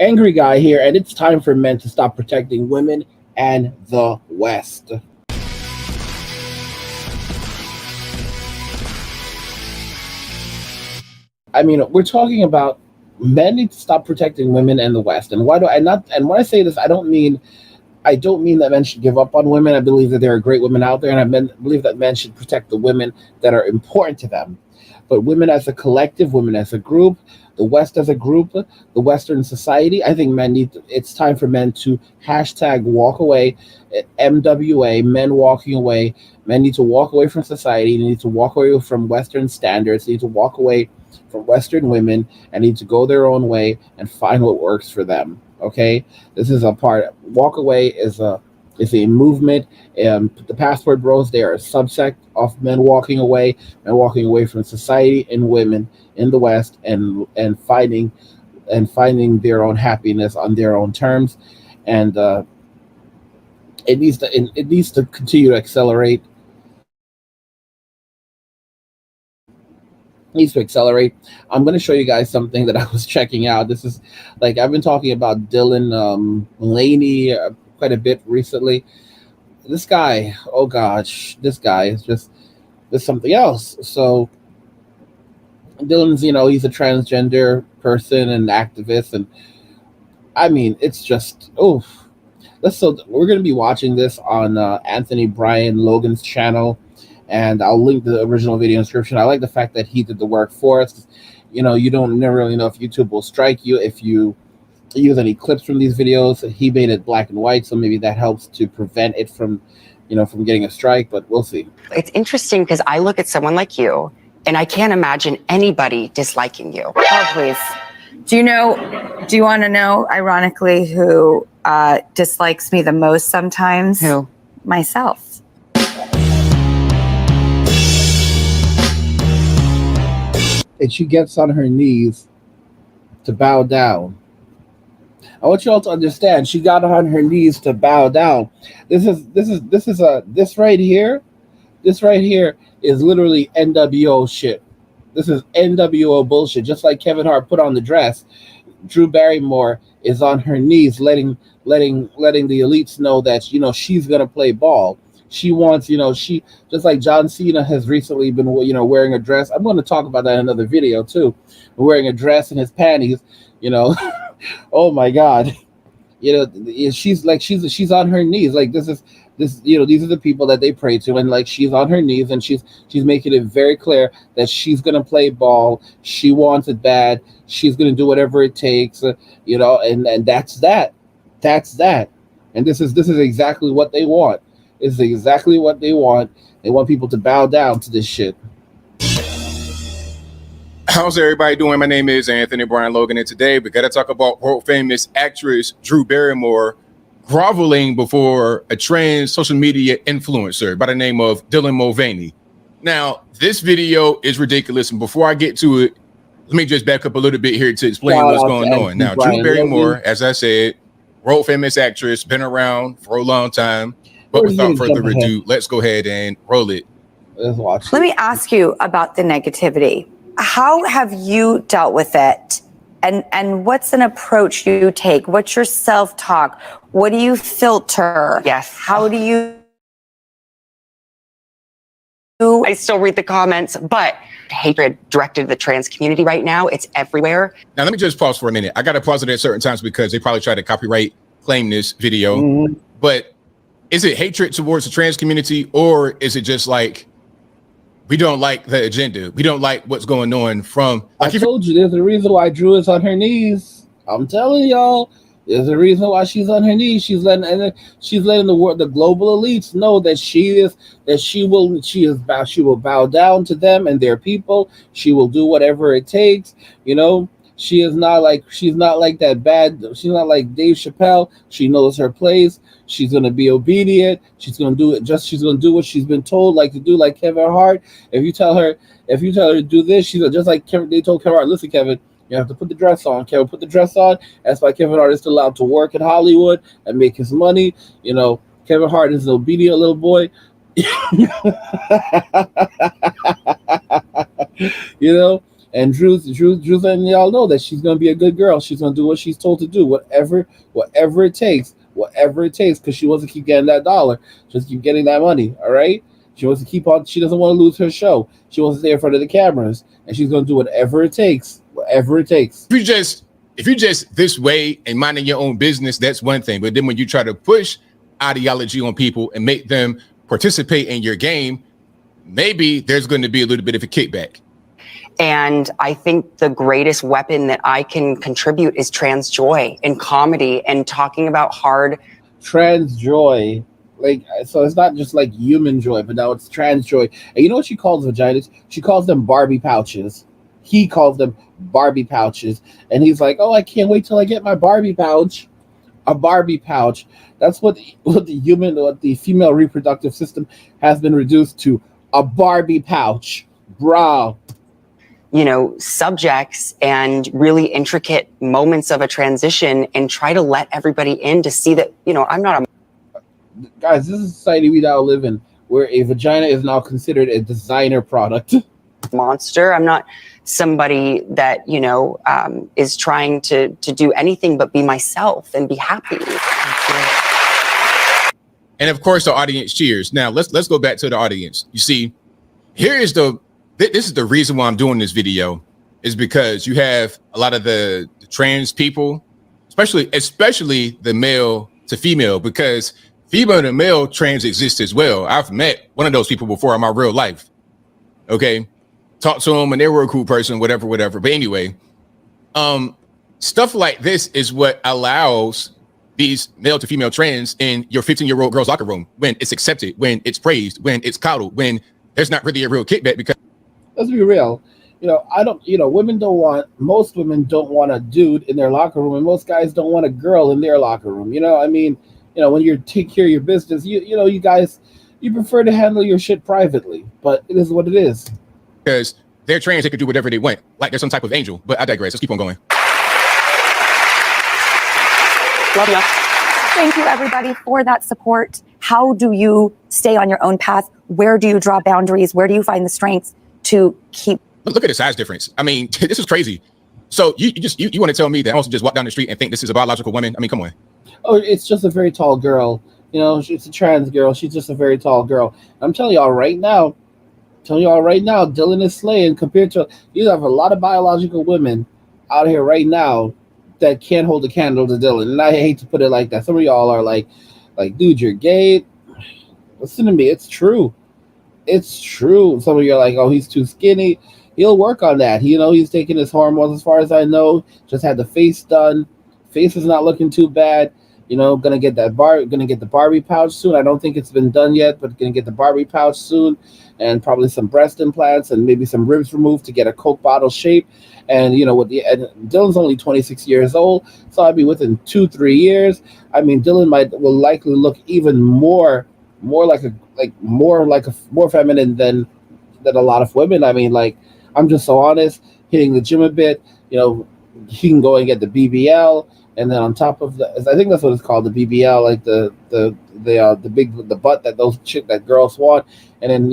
Angry guy here, and it's time for men to stop protecting women and the West. I mean, we're talking about men need to stop protecting women and the West. And why do I not? And when I say this, I don't mean that men should give up on women. I believe that there are great women out there, and believe that men should protect the women that are important to them. But women as a collective, women as a group, the West as a group, the Western society, I think it's time for men to hashtag walk away, MWA, men walking away. Men need to walk away from society. They need to walk away from Western standards. They need to walk away from Western women and need to go their own way and find what works for them. Okay, this is a part. Walk away is a movement. The Passport Bros, they are a subsect of men walking away from society and women in the West and finding their own happiness on their own terms. And it needs to continue to accelerate. I'm going to show you guys something that I was checking out. This is like, I've been talking about Dylan Mulvaney quite a bit recently. This guy, oh gosh, this guy is just something else. So Dylan's, he's a transgender person and activist, and I mean, it's just, we're going to be watching this on Anthony Brian Logan's channel. And I'll link the original video in the description. I like the fact that he did the work for us. You never really know if YouTube will strike you if you use any clips from these videos. He made it black and white, so maybe that helps to prevent it from getting a strike, but we'll see. It's interesting because I look at someone like you, and I can't imagine anybody disliking you. Oh, please. Do you want to know, ironically, who dislikes me the most sometimes? Who? Myself. And she gets on her knees to bow down. I want you all to understand, she got on her knees to bow down. This right here is literally NWO shit. This is NWO bullshit. Just like Kevin Hart put on the dress, Drew Barrymore is on her knees letting the elites know that she's gonna play ball. She wants, she, just like John Cena has recently been, wearing a dress. I'm going to talk about that in another video too. Wearing a dress and his panties, oh my God. She's on her knees. Like these are the people that they pray to. And like, she's on her knees and she's making it very clear that she's going to play ball. She wants it bad. She's going to do whatever it takes, and that's that. And this is exactly what they want. Is exactly what they want. They want people to bow down to this shit. How's everybody doing? My name is Anthony Brian Logan, and today we got to talk about world famous actress Drew Barrymore groveling before a trans social media influencer by the name of Dylan Mulvaney. Now, this video is ridiculous, and before I get to it, let me just back up a little bit here to explain what's going on. Now, Drew Barrymore, as I said, world famous actress, been around for a long time. But without further ado, let's go ahead and roll it. Let's watch. Let me ask you about the negativity. How have you dealt with it? And what's an approach you take? What's your self-talk? What do you filter? Yes. How do you... I still read the comments, but hatred directed to the trans community right now, it's everywhere. Now, let me just pause for a minute. I got to pause it at certain times because they probably try to copyright claim this video. Mm-hmm. But is it hatred towards the trans community, or is it just like, we don't like the agenda, we don't like what's going on from... I told you, there's a reason why Drew is on her knees. I'm telling y'all, there's a reason why she's on her knees. She's letting the world, the global elites know that she will bow down to them and their people. She will do whatever it takes, She's not like that bad. She's not like Dave Chappelle. She knows her place. She's gonna be obedient. She's gonna do it. She's gonna do what she's been told, like to do, like Kevin Hart. If you tell her to do this, she's just like they told Kevin Hart. Listen, Kevin, you have to put the dress on. Kevin, put the dress on. That's why Kevin Hart is allowed to work in Hollywood and make his money. Kevin Hart is an obedient little boy. And Drew's letting y'all know that she's gonna be a good girl. She's gonna do what she's told to do, whatever it takes, because she wants to keep getting that dollar. Just keep getting that money. All right. She wants to keep on. She doesn't want to lose her show. She wants to stay in front of the cameras, and she's gonna do whatever it takes. Whatever it takes. If you're just this way and minding your own business, that's one thing. But then when you try to push ideology on people and make them participate in your game, maybe there's going to be a little bit of a kickback. And I think the greatest weapon that I can contribute is trans joy and comedy and talking about hard. Trans joy. Like, so it's not just like human joy, but now it's trans joy. And you know what she calls vaginas? She calls them Barbie pouches. He calls them Barbie pouches. And he's like, oh, I can't wait till I get my Barbie pouch. A Barbie pouch. That's what the female reproductive system has been reduced to. A Barbie pouch. Bro. You know, subjects and really intricate moments of a transition and try to let everybody in to see that, you know, I'm not a guys, this is a society we now live in where a vagina is now considered a designer product. monster. I'm not somebody that, you know, is trying to do anything but be myself and be happy. And of course, the audience cheers. Now let's go back to the audience. You see, this is the reason why I'm doing this video, is because you have a lot of the trans people, especially the male to female, because female to male trans exists as well. I've met one of those people before in my real life. Okay. Talked to them and they were a cool person, whatever. But anyway, stuff like this is what allows these male to female trans in your 15-year-old girl's locker room, when it's accepted, when it's praised, when it's coddled, when there's not really a real kickback. Because let's be real, most women don't want a dude in their locker room, and most guys don't want a girl in their locker room. When you take care of your business, you guys, you prefer to handle your shit privately, but it is what it is. Because they're trans, they could do whatever they want, like they're some type of angel. But I digress. Let's keep on going. Love you. Thank you, everybody, for that support. How do you stay on your own path? Where do you draw boundaries? Where do you find the strength to keep? Look at the size difference. I mean, this is crazy. So you want to tell me that I also just walk down the street and think this is a biological woman? I mean, come on. Oh, it's just a very tall girl. It's a trans girl. She's just a very tall girl. I'm telling y'all right now, Dylan is slaying compared to, you have a lot of biological women out here right now that can't hold a candle to Dylan. And I hate to put it like that. Some of y'all are like, dude, you're gay. Listen to me. It's true. It's true. Some of you are like, oh, he's too skinny. He'll work on that. He's taking his hormones, as far as I know. Just had the face done. Face is not looking too bad. Gonna get the Barbie pouch soon. I don't think it's been done yet, but gonna get the Barbie pouch soon, and probably some breast implants and maybe some ribs removed to get a Coke bottle shape. And Dylan's only 26 years old, so I'd be within 2-3 years. I mean, Dylan will likely look even more feminine than a lot of women. I mean, I'm just so honest. Hitting the gym a bit, he can go and get the BBL. And then on top of that, I think that's what it's called, the BBL, like the butt that girls want. And then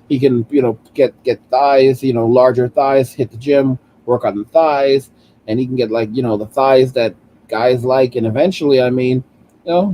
he can get thighs, larger thighs, hit the gym, work on the thighs, and he can get the thighs that guys like. And eventually, I mean,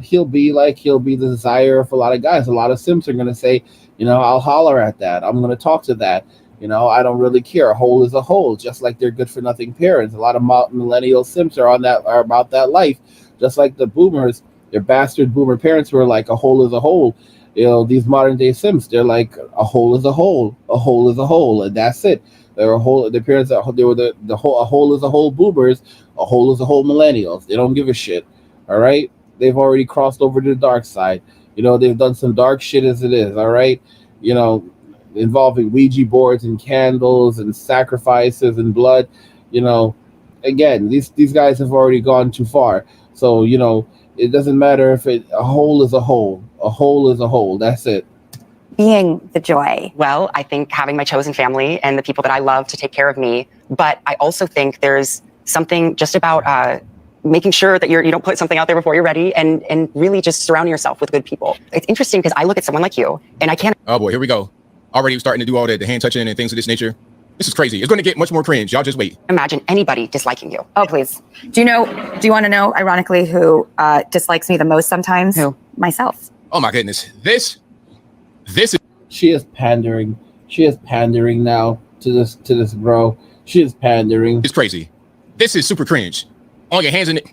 he'll be the desire of a lot of guys. A lot of simps are gonna say, I'll holler at that. I'm gonna talk to that. I don't really care. A hole is a hole, just like they're good for nothing parents. A lot of millennial simps are about that life, just like the boomers. Their bastard boomer parents were like, a hole is a hole. These modern day simps, they're like, a hole is a hole, a hole is a hole, and that's it. They're a hole. Their parents, they were a hole is a hole boomers, a hole is a hole millennials. They don't give a shit. All right, they've already crossed over to the dark side. They've done some dark shit as it is. All right, involving Ouija boards and candles and sacrifices and blood. Again, these guys have already gone too far. So, it doesn't matter if a hole is a hole. A hole is a hole. That's it. Being the joy. Well, I think having my chosen family and the people that I love to take care of me. But I also think there's something just about making sure that you don't put something out there before you're ready, and really just surrounding yourself with good people. It's interesting because I look at someone like you and I can't. Oh boy, here we go. Already starting to do all the hand touching and things of this nature. This is crazy. It's going to get much more cringe. Y'all just wait. Imagine anybody disliking you. Oh, please. Do you want to know, ironically, who dislikes me the most sometimes? Who? Myself. Oh my goodness. This is She is pandering. She is pandering now to this bro. She is pandering. it's crazy. This is super cringe. On your hands in it.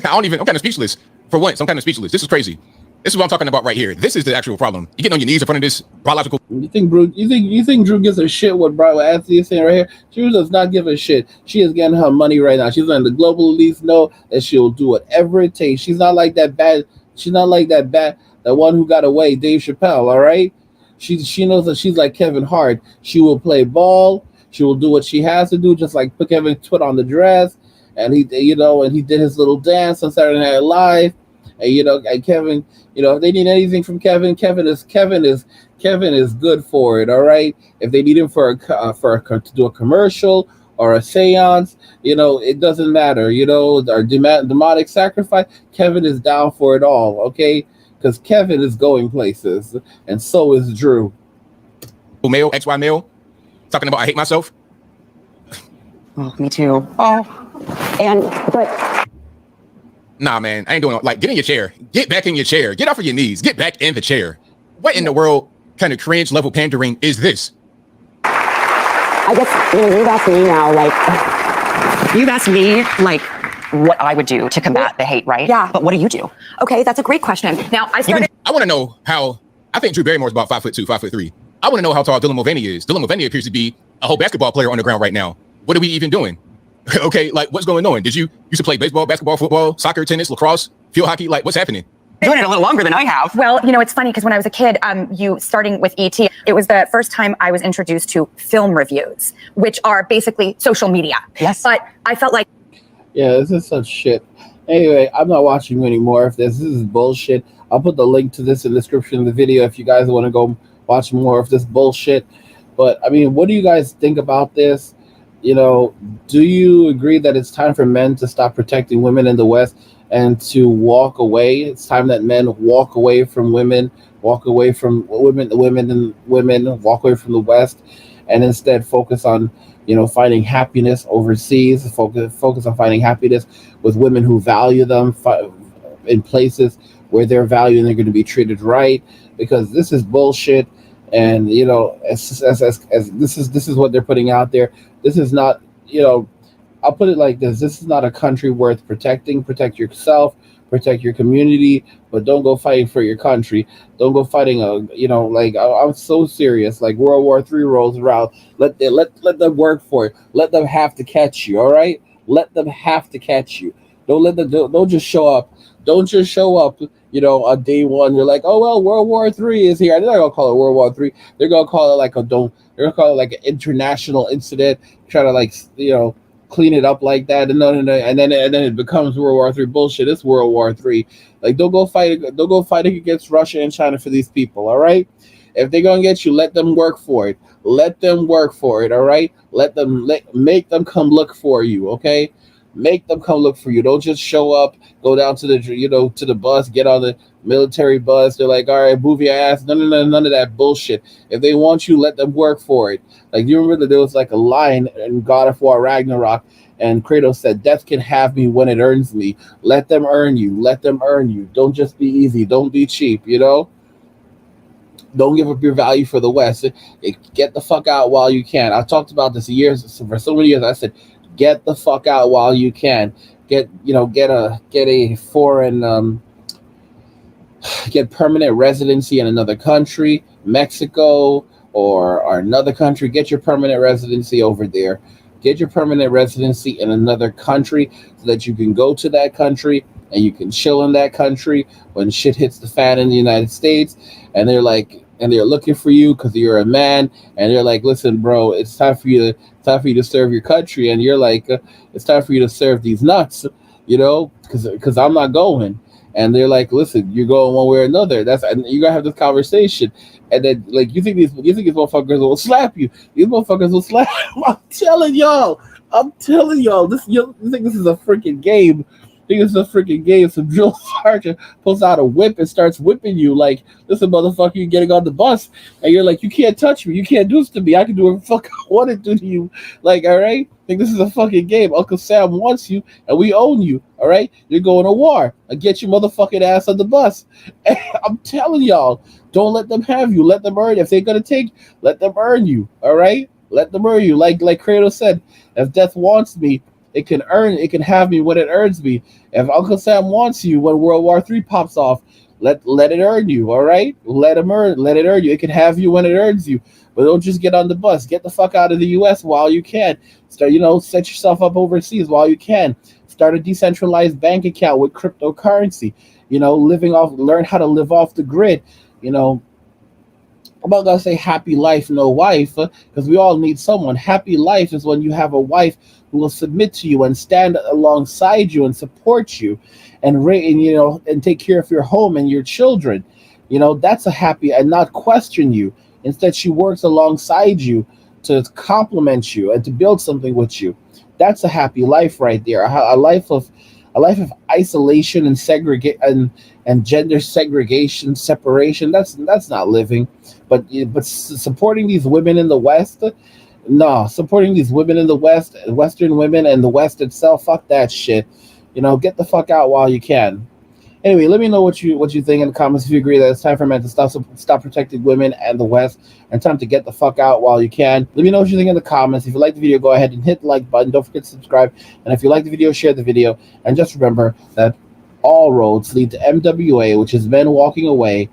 I'm kind of speechless. For once, I'm kind of speechless. This is crazy. This is what I'm talking about right here. This is the actual problem. You get on your knees in front of this biological. You think Drew gives a shit what Anthony is saying right here? Drew does not give a shit. She is getting her money right now. She's letting the global elites know that she'll do whatever it takes. She's not like that bad. She's not like that one who got away, Dave Chappelle. All right. She knows that she's like Kevin Hart. She will play ball. She will do what she has to do, just like put Kevin put on the dress, and he did his little dance on Saturday Night Live, and Kevin, if they need anything from Kevin is good for it. All right. If they need him to do a commercial or a seance, it doesn't matter. Our demonic sacrifice, Kevin is down for it all. Okay, because Kevin is going places, and so is Drew. Male, XY male, talking about I hate myself. Oh, me too. But Nah, man, I ain't doing it. Like, get in your chair. Get back in your chair. Get off of your knees. Get back in the chair. What in the world kind of cringe level pandering is this? I guess you've asked me now, what I would do to combat the hate, right? Yeah. But what do you do? Okay, that's a great question. Now, I want to know how. I think Drew Barrymore is about 5'2", 5'3". I want to know how tall Dylan Mulvaney is. Dylan Mulvaney appears to be a whole basketball player on the ground right now. What are we even doing? Okay, like what's going on? Did you used to play baseball, basketball, football, soccer, tennis, lacrosse, field hockey? Like what's happening? Doing it a little longer than I have. Well, it's funny because when I was a kid, you starting with ET, it was the first time I was introduced to film reviews, which are basically social media. Yes. But I felt like, Yeah, this is such shit. Anyway, I'm not watching you anymore. If this is bullshit, I'll put the link to this in the description of the video if you guys want to go watch more of this bullshit. But I mean, what do you guys think about this? Do you agree that it's time for men to stop protecting women in the West and to walk away? It's time that men walk away from women, walk away from women, walk away from the West, and instead focus on, finding happiness overseas, focus on finding happiness with women who value them in places where they're valued and they're going to be treated right, because this is bullshit. And as this is what they're putting out there. This is not, I'll put it like this: this is not a country worth protecting. Protect yourself, protect your community, but don't go fighting for your country. Don't go fighting I'm so serious. Like World War III rolls around, let them work for it. Let them have to catch you. All right, let them have to catch you. Don't just show up. Don't just show up. On day one, you're like, oh well, World War III is here. They're not gonna call it World War III. They're gonna call it they're gonna call it like an international incident. Try to clean it up like that. And no, and then it becomes World War III bullshit. It's World War III. Like don't go fighting against Russia and China for these people. All right. If they're gonna get you, let them work for it. Let them work for it. All right. Make them come look for you. Okay. Make them come look for you. Don't just show up, go down to the bus, get on the military bus. They're like, all right, move your ass. None of that bullshit. If they want you, let them work for it. Like, do you remember that there was like a line in God of War Ragnarok, and Kratos said, "Death can have me when it earns me." Let them earn you. Let them earn you. Don't just be easy. Don't be cheap. Don't give up your value for the West. Get the fuck out while you can. I talked about this for so many years. I said, get the fuck out while you can. Get a foreign, get permanent residency in another country, Mexico or another country. Get your permanent residency over there. Get your permanent residency in another country so that you can go to that country and you can chill in that country when shit hits the fan in the United States. And they're looking for you because you're a man, and they're like, listen, bro, it's time for you to serve your country. And you're like, it's time for you to serve these nuts, because I'm not going. And they're like, listen, you're going one way or another. And you gotta have this conversation. And then you think these motherfuckers will slap you. These motherfuckers will slap you. I'm telling y'all, you think this is a freaking game. think it's a freaking game. Some drill sergeant pulls out a whip and starts whipping you like, listen, motherfucker, you're getting on the bus. And you're like, you can't touch me. You can't do this to me. I can do whatever the fuck I want to do to you. Like, all right? Think this is a fucking game. Uncle Sam wants you and we own you. All right? You're going to war. I get your motherfucking ass on the bus. And I'm telling y'all, don't let them have you. Let them earn. If they're going to take, let them earn you. All right? Let them earn you. Like Kratos said, if death wants me, it can have me when it earns me. If Uncle Sam wants you when World War III pops off, let it earn you, all right? Let it earn you. It can have you when it earns you. But don't just get on the bus. Get the fuck out of the US while you can. Start, set yourself up overseas while you can. Start a decentralized bank account with cryptocurrency. Learn how to live off the grid. I'm not gonna say happy life, no wife, because we all need someone. Happy life is when you have a wife who will submit to you and stand alongside you and support you, and take care of your home and your children. That's a happy, and not question you. Instead, she works alongside you to complement you and to build something with you. That's a happy life right there. A life of isolation and and gender segregation, separation. That's not living. But supporting these women in the West, no, supporting these women in the West, Western women and the West itself, fuck that shit. Get the fuck out while you can. Anyway, let me know what you think in the comments if you agree that it's time for men to stop protecting women and the West and time to get the fuck out while you can. Let me know what you think in the comments. If you like the video, go ahead and hit the like button. Don't forget to subscribe. And if you like the video, share the video. And just remember that all roads lead to MWA, which is men walking away